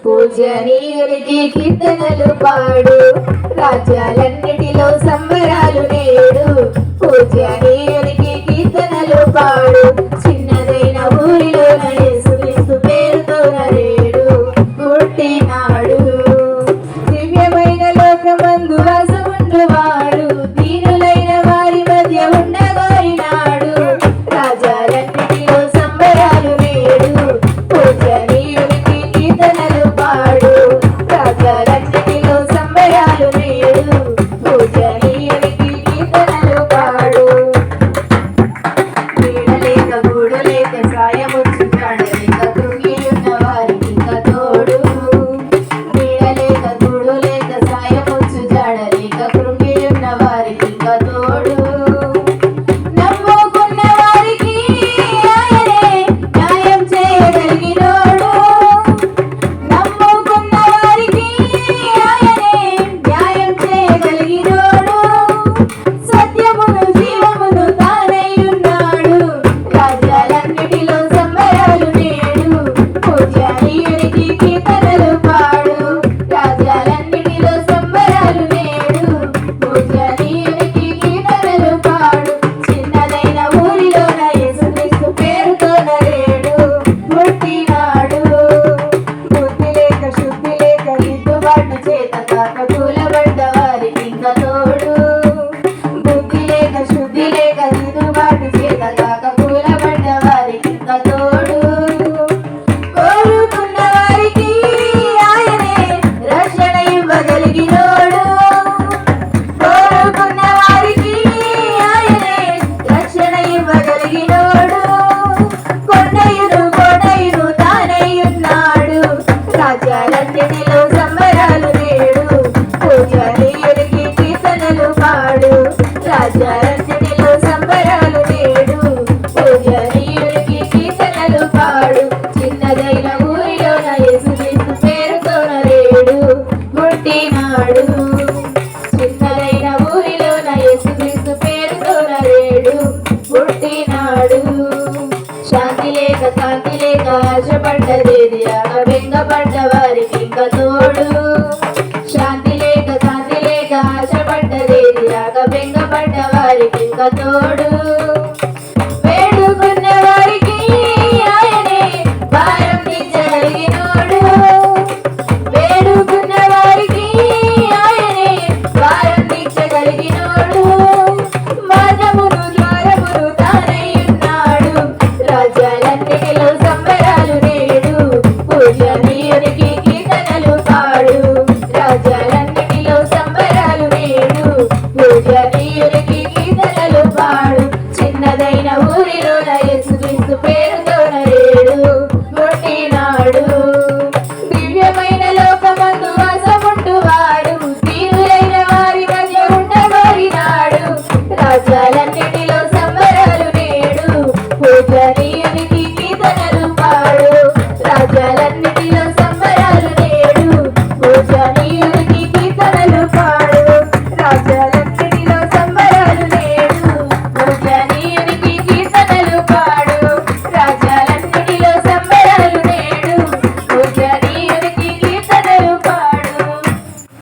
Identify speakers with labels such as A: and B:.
A: పూజనీయునికి కీర్తనలు పాడు, రాజ్యాలన్నిటిలో సంబరాలు నేడు. పూజనీయునికి కీర్తనలు పాడు, చిన్నదైన ఊరిలో యేసుక్రీస్తు పేరుతో నేడు పుట్టినాడు. దివ్యమైన లోకమందు వాసముండువాడు, దీనులైన వారి మధ్య ఉండగోరినాడు. రాజ్యాలన్నిటిలో సంబరాలు నేడు, పూజనీయునికి కీర్తనలు పాడు, రాజ్యాలన్నిటిలో సంబరాలు నేడు, పూజనీయునికి కీర్తనలు పాడు. నీడలేక గూడు లేక సాయముచ్చు కాడలేక కృంగియున్న వారికి ఇంకా తోడు. నీడలేక గూడు లేక సాయముచ్చు జాడలేక కృంగియున్న వారికి ఇంకా తోడు. నమ్ముకున్న వారికి ఆయనే న్యాయం చేయగలిగినోడు. నమ్ముకున్న వారికి ఆయనే న్యాయం చేయగలిగినోడు. సత్యమును జీవమును తానై ఉన్నాడు. రాజ్యాలన్నిటిలో సంబరాలు నేడు, పూజనీయునికి కీర్తనలు పాడు, రాజ్యాలన్నిటిలో సంబరాలు నేడు, పూజనీయునికి కీర్తనలు పాడు. చిన్నదైన ఊరిలోన యేసుక్రీస్తు పేరుతో నేడు పుట్టినాడు. బుద్ధి లేక శుద్ధి లేక దిద్దుబాటు చేత కాక కూలబడ్డ వారికి ఇంకా తోడు. బుద్ధి లేక శుద్ధి లేక దిద్దుబాటు చేత కాక కూలబడ్డ వారికి ఇంకా తోడు. కోరుకున్న వారికి ఆయనే రక్షణ ఇవ్వగలిగినోడు. కోరుకున్న వారికి ఆయనే రక్షణ ఇవ్వగలిగినోడు. కొండయును తానై ఉన్నాడు. రాజ్యాలన్నిటిలో సంబరాలు నేడు, పూజనీయునికి కీర్తనలు పాడు, రాజ్యాలన్నిటిలో సంబరాలు నేడు, పూజనీయునికి కీర్తనలు పాడు. చిన్నదైన ఊరిలోన యేసుక్రీస్తు పేరుతో నేడు పుట్టినాడు. చిన్నదైన ఊరిలోన యేసుక్రీస్తు పేరుతో నేడు పుట్టినాడు. శాంతి లేక కాంతి లేక ఆశపడ్డదేది ఆగ బెంగపడ్డ వారికి ఇంకా తోడు. శాంతి లేక కాంతి లేక ఆశపడ్డదేది ఆగ బెంగపడ్డ వారికి ఇంకా తోడు. వేడుకున్న వారికి ఆయనే భారం తీర్చగలిగినోడు. వేడుకున్న వారికి ఆయనే భారం తీర్చగలిగినోడు. మార్గమును ద్వారమును తానై ఉన్నాడు. రాజ్యాలన్నిటిలో సంబరాలు నేడు, పూజనీయునికి కీర్తనలు పాడు, రాజ్యాలన్నిటిలో సంబరాలు నేడు, పూజనీయునికి కీర్తనలు పాడు. చిన్నదైన ఊరిలోన యేసుక్రీస్తు పేరుతో నేడు పుట్టినాడు. దివ్యమైన లోకమందు వాసముండువాడు, దీనులైన వారి మధ్య ఉండగోరినాడు. రాజ్యాలన్నిటిలో సంబరాలు నేడు, పూజనీయునికి